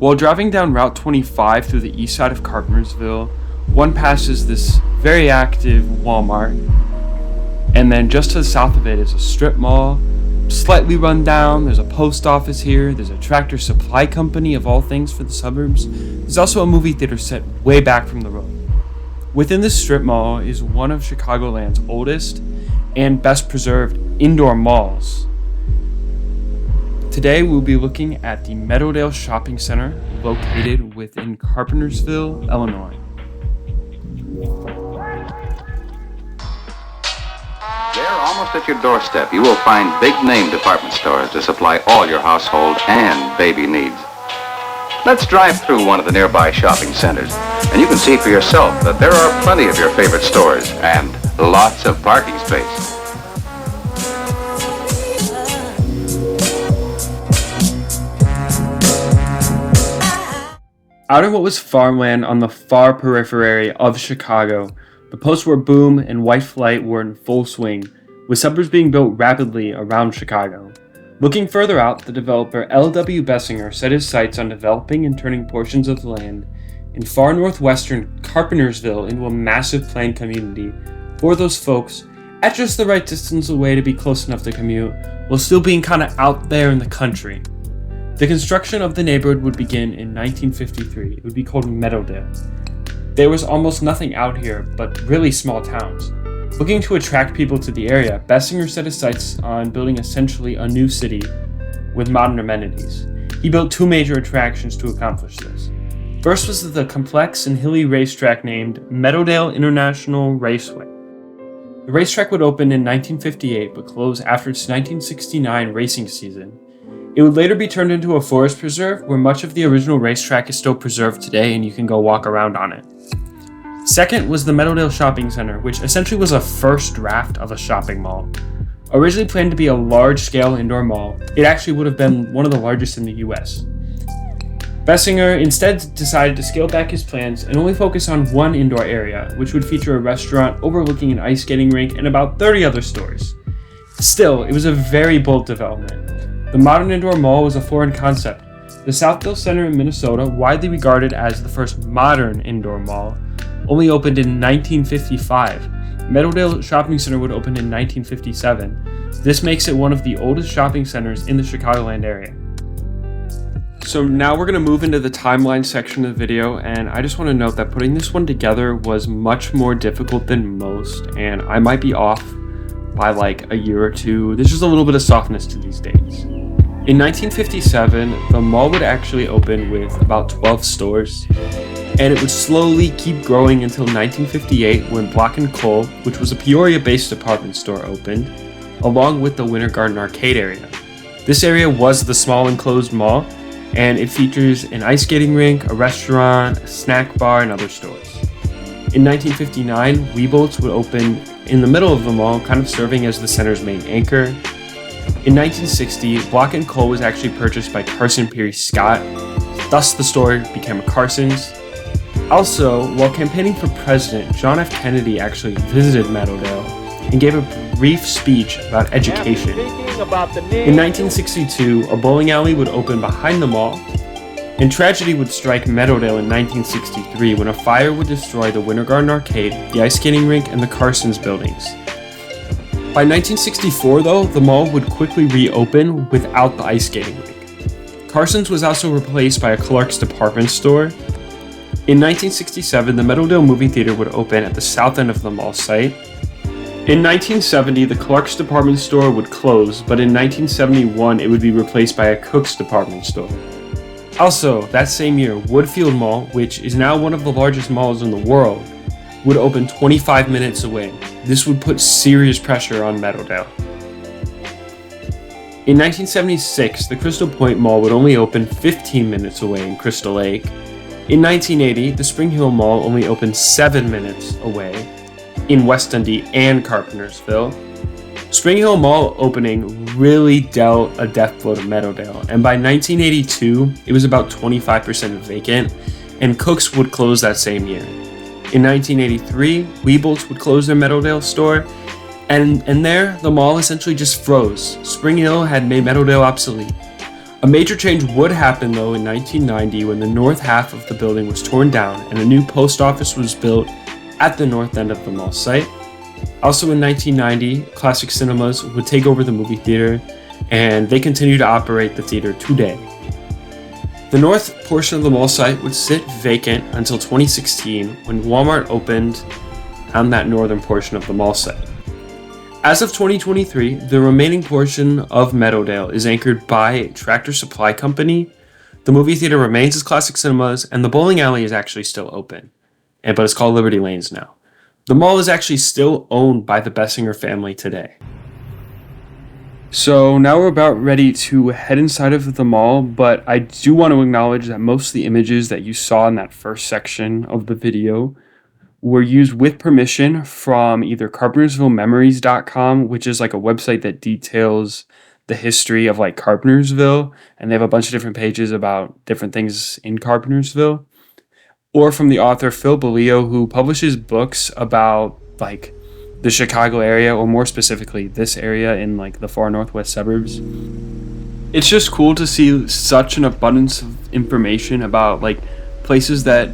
While driving down Route 25 through the east side of Carpentersville, one passes this very active Walmart, and then just to the south of it is a strip mall, slightly run down. There's a post office here, there's a Tractor Supply Company of all things for the suburbs. There's also a movie theater set way back from the road. Within this strip mall is one of Chicagoland's oldest and best preserved indoor malls. Today we'll be looking at the Meadowdale Shopping Center located within Carpentersville, Illinois. There, almost at your doorstep, you will find big-name department stores to supply all your household and baby needs. Let's drive through one of the nearby shopping centers, and you can see for yourself that there are plenty of your favorite stores and lots of parking space. Out in what was farmland on the far periphery of Chicago, the post-war boom and white flight were in full swing, with suburbs being built rapidly around Chicago. Looking further out, the developer L.W. Bessinger set his sights on developing and turning portions of the land in far northwestern Carpentersville into a massive planned community for those folks at just the right distance away to be close enough to commute, while still being kind of out there in the country. The construction of the neighborhood would begin in 1953. It would be called Meadowdale. There was almost nothing out here but really small towns. Looking to attract people to the area, Bessinger set his sights on building essentially a new city with modern amenities. He built two major attractions to accomplish this. First was the complex and hilly racetrack named Meadowdale International Raceway. The racetrack would open in 1958 but close after its 1969 racing season. It would later be turned into a forest preserve where much of the original racetrack is still preserved today and you can go walk around on it. Second was the Meadowdale Shopping Center, which essentially was a first draft of a shopping mall. Originally planned to be a large-scale indoor mall, it actually would have been one of the largest in the US. Bessinger instead decided to scale back his plans and only focus on one indoor area, which would feature a restaurant overlooking an ice skating rink and about 30 other stores. Still, it was a very bold development. The modern indoor mall was a foreign concept. The Southdale Center in Minnesota, widely regarded as the first modern indoor mall, only opened in 1955. Meadowdale Shopping Center would open in 1957. This makes it one of the oldest shopping centers in the Chicagoland area. So now we're going to move into the timeline section of the video, and I just want to note that putting this one together was much more difficult than most, and I might be off by like a year or two. There's just a little bit of softness to these dates. In 1957, the mall would actually open with about 12 stores, and it would slowly keep growing until 1958 when Block & Cole, which was a Peoria-based department store, opened, along with the Winter Garden Arcade area. This area was the small enclosed mall, and it features an ice skating rink, a restaurant, a snack bar, and other stores. In 1959, Weebolt's would open in the middle of the mall, kind of serving as the center's main anchor. In 1960, Block & Cole was actually purchased by Carson Peary Scott, thus the store became a Carson's. Also, while campaigning for president, John F. Kennedy actually visited Meadowdale and gave a brief speech about education. In 1962, a bowling alley would open behind the mall, and tragedy would strike Meadowdale in 1963 when a fire would destroy the Winter Garden Arcade, the ice skating rink, and the Carson's buildings. By 1964, though, the mall would quickly reopen without the ice skating rink. Carson's was also replaced by a Clark's department store. In 1967, the Meadowdale movie theater would open at the south end of the mall site. In 1970, the Clark's department store would close, but in 1971, it would be replaced by a Cook's department store. Also, that same year, Woodfield Mall, which is now one of the largest malls in the world, would open 25 minutes away. This would put serious pressure on Meadowdale. In 1976, the Crystal Point Mall would only open 15 minutes away in Crystal Lake. In 1980, the Spring Hill Mall only opened 7 minutes away in West Dundee and Carpentersville. Spring Hill Mall opening really dealt a death blow to Meadowdale, and by 1982, it was about 25% vacant, and Cook's would close that same year. In 1983, Weebolt's would close their Meadowdale store, and there, the mall essentially just froze. Spring Hill had made Meadowdale obsolete. A major change would happen though in 1990 when the north half of the building was torn down and a new post office was built at the north end of the mall site. Also in 1990, Classic Cinemas would take over the movie theater, and they continue to operate the theater today. The north portion of the mall site would sit vacant until 2016 when Walmart opened on that northern portion of the mall site. As of 2023, the remaining portion of Meadowdale is anchored by Tractor Supply Company. The movie theater remains as Classic Cinemas, and the bowling alley is actually still open, but it's called Liberty Lanes now. The mall is actually still owned by the Bessinger family today. So now we're about ready to head inside of the mall, but I do want to acknowledge that most of the images that you saw in that first section of the video were used with permission from either CarpentersvilleMemories.com, which is like a website that details the history of like Carpentersville, and they have a bunch of different pages about different things in Carpentersville, or from the author Phil Bellio, who publishes books about like the Chicago area, or more specifically this area in like the far northwest suburbs. It's just cool to see such an abundance of information about like places that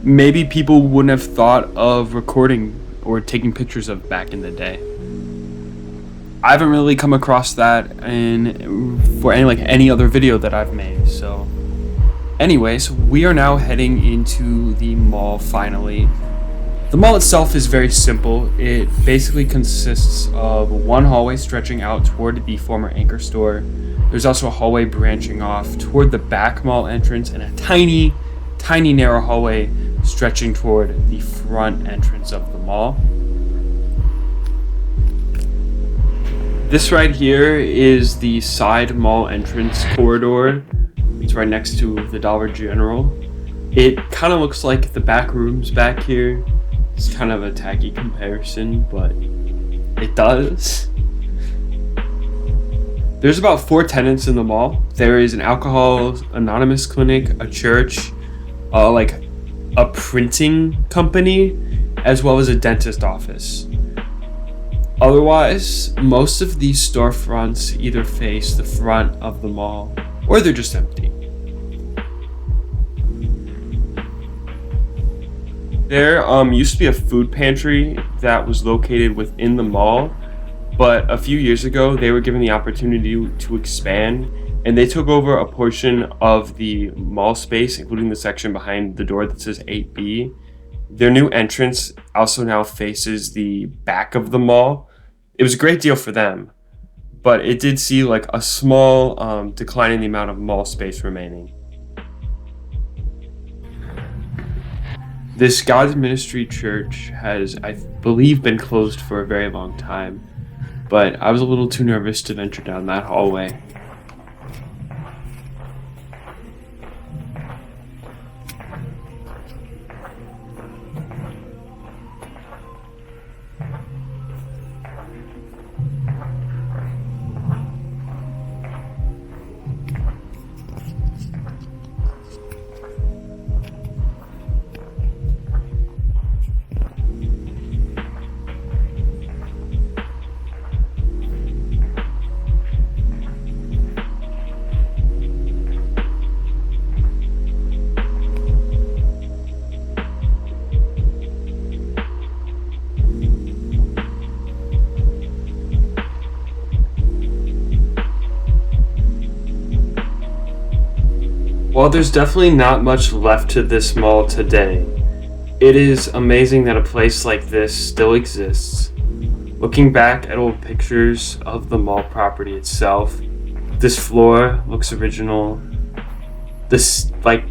maybe people wouldn't have thought of recording or taking pictures of back in the day. I haven't really come across that for any other video that I've made. So anyways, we are now heading into the mall finally. The mall itself is very simple. It basically consists of one hallway stretching out toward the former Anchor store. There's also a hallway branching off toward the back mall entrance, and a tiny narrow hallway stretching toward the front entrance of the mall. This right here is the side mall entrance corridor. It's right next to the Dollar General. It kind of looks like the Backrooms back here. It's kind of a tacky comparison, but it does. There's about 4 tenants in the mall. There is an alcohol anonymous clinic, a church, like a printing company, as well as a dentist office. Otherwise, most of these storefronts either face the front of the mall or they're just empty. There used to be a food pantry that was located within the mall, but a few years ago they were given the opportunity to expand, and they took over a portion of the mall space, including the section behind the door that says 8B. Their new entrance also now faces the back of the mall. It was a great deal for them, but it did see like a small decline in the amount of mall space remaining. This God's Ministry church has, I believe, been closed for a very long time, but I was a little too nervous to venture down that hallway. While there's definitely not much left to this mall today, it is amazing that a place like this still exists. Looking back at old pictures of the mall property itself, this floor looks original. This, like,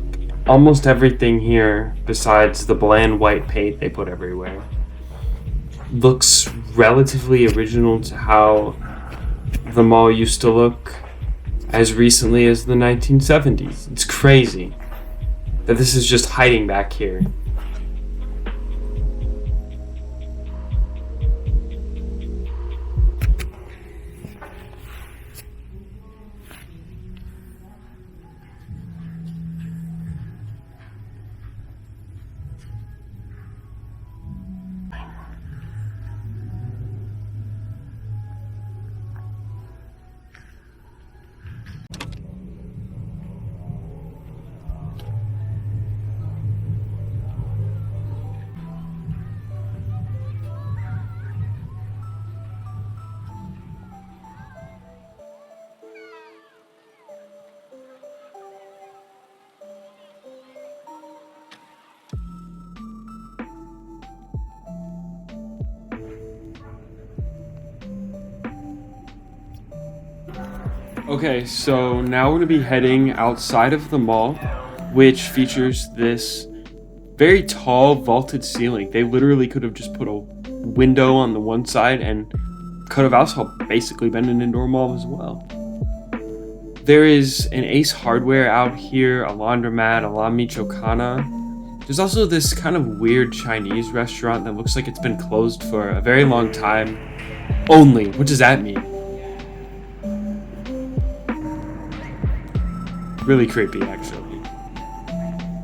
almost everything here, besides the bland white paint they put everywhere, looks relatively original to how the mall used to look as recently as the 1970s. It's crazy that this is just hiding back here. Okay, so now we're gonna be heading outside of the mall, which features this very tall vaulted ceiling. They literally could have just put a window on the one side and could have also basically been an indoor mall as well. There is an Ace Hardware out here, a laundromat, a La Michoacana. There's also this kind of weird Chinese restaurant that looks like it's been closed for a very long time. Only. What does that mean? Really creepy, actually.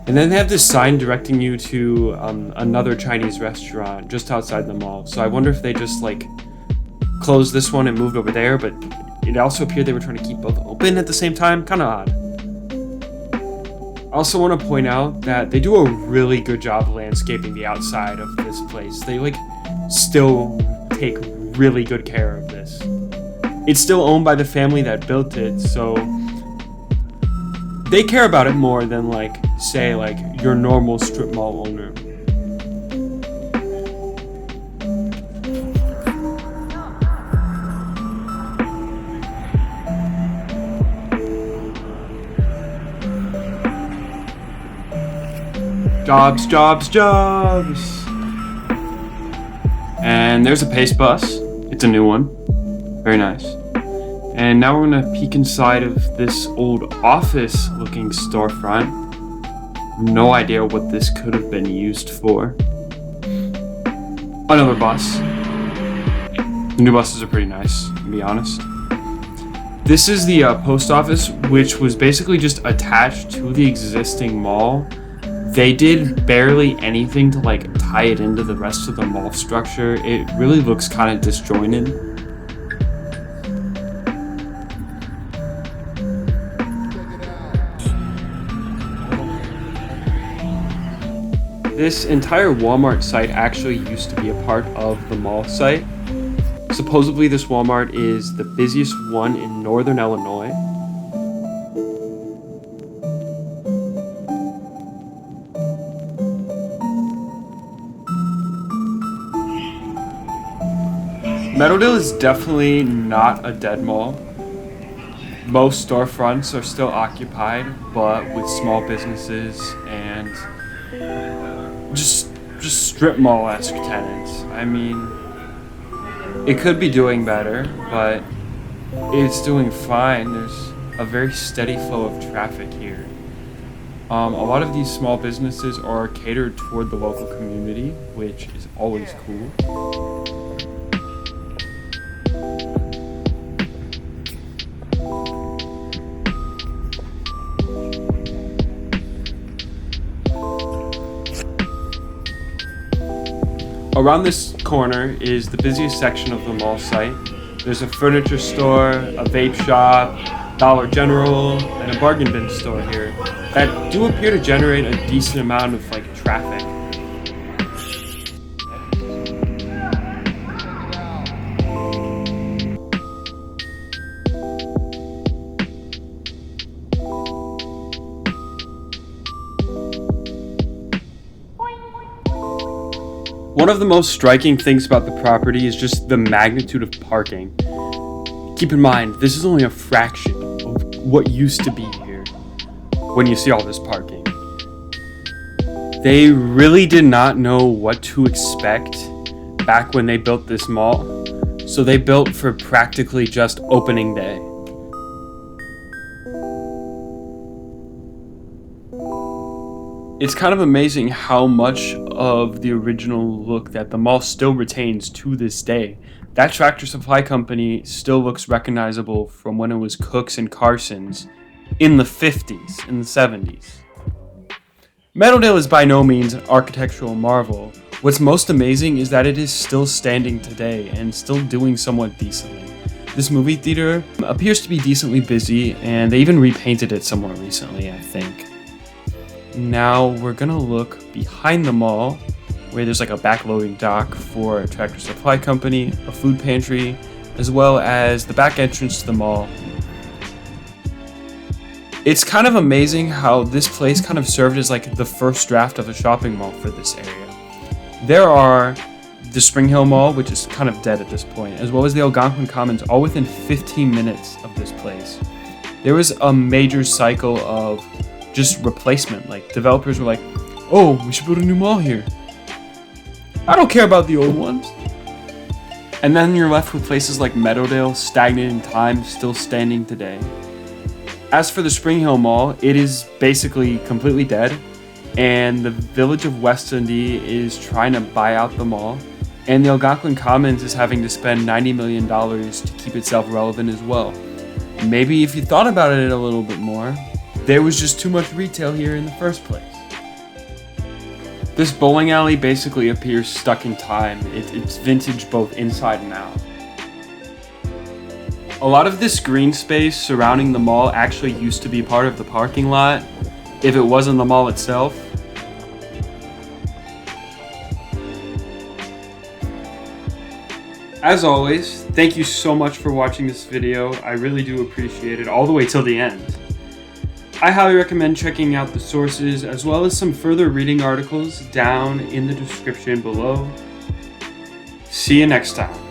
And then they have this sign directing you to another Chinese restaurant just outside the mall. So I wonder if they just like closed this one and moved over there, but it also appeared they were trying to keep both open at the same time. Kind of odd. I also want to point out that they do a really good job landscaping the outside of this place. They like still take really good care of this. It's still owned by the family that built it, so they care about it more than like, say, like your normal strip mall owner. Jobs, jobs, jobs! And there's a Pace bus. It's a new one. Very nice. And now we're gonna peek inside of this old office-looking storefront. No idea what this could have been used for. Another bus. The new buses are pretty nice, to be honest. This is the post office, which was basically just attached to the existing mall. They did barely anything to like tie it into the rest of the mall structure. It really looks kind of disjointed. This entire Walmart site actually used to be a part of the mall site. Supposedly this Walmart is the busiest one in northern Illinois. Meadowdale is definitely not a dead mall. Most storefronts are still occupied, but with small businesses and just strip mall-esque tenants. I mean, it could be doing better, but it's doing fine. There's a very steady flow of traffic here. A lot of these small businesses are catered toward the local community, which is always cool. Around this corner is the busiest section of the mall site. There's a furniture store, a vape shop, Dollar General, and a bargain bin store here that do appear to generate a decent amount of like traffic. One of the most striking things about the property is just the magnitude of parking. Keep in mind, this is only a fraction of what used to be here when you see all this parking. They really did not know what to expect back when they built this mall, so they built for practically just opening day. It's kind of amazing how much of the original look that the mall still retains to this day. That Tractor Supply Company still looks recognizable from when it was Cook's and Carson's in the 50s, in the 70s. Meadowdale is by no means an architectural marvel. What's most amazing is that it is still standing today and still doing somewhat decently. This movie theater appears to be decently busy, and they even repainted it somewhat recently, I think. Now we're gonna look behind the mall, where there's like a backloading dock for a Tractor Supply Company, a food pantry, as well as the back entrance to the mall. It's kind of amazing how this place kind of served as like the first draft of a shopping mall for this area. There are the Spring Hill Mall, which is kind of dead at this point, as well as the Algonquin Commons, all within 15 minutes of this place. there was a major cycle of just replacement. Like, developers were like, oh, we should build a new mall here. I don't care about the old ones. And then you're left with places like Meadowdale, stagnant in time, still standing today. As for the Spring Hill Mall, it is basically completely dead, and the village of West Dundee is trying to buy out the mall, and the Algonquin Commons is having to spend $90 million to keep itself relevant as well. Maybe if you thought about it a little bit more, there was just too much retail here in the first place. This bowling alley basically appears stuck in time. It's vintage both inside and out. A lot of this green space surrounding the mall actually used to be part of the parking lot, if it wasn't the mall itself. As always, thank you so much for watching this video. I really do appreciate it all the way till the end. I highly recommend checking out the sources as well as some further reading articles down in the description below. See you next time.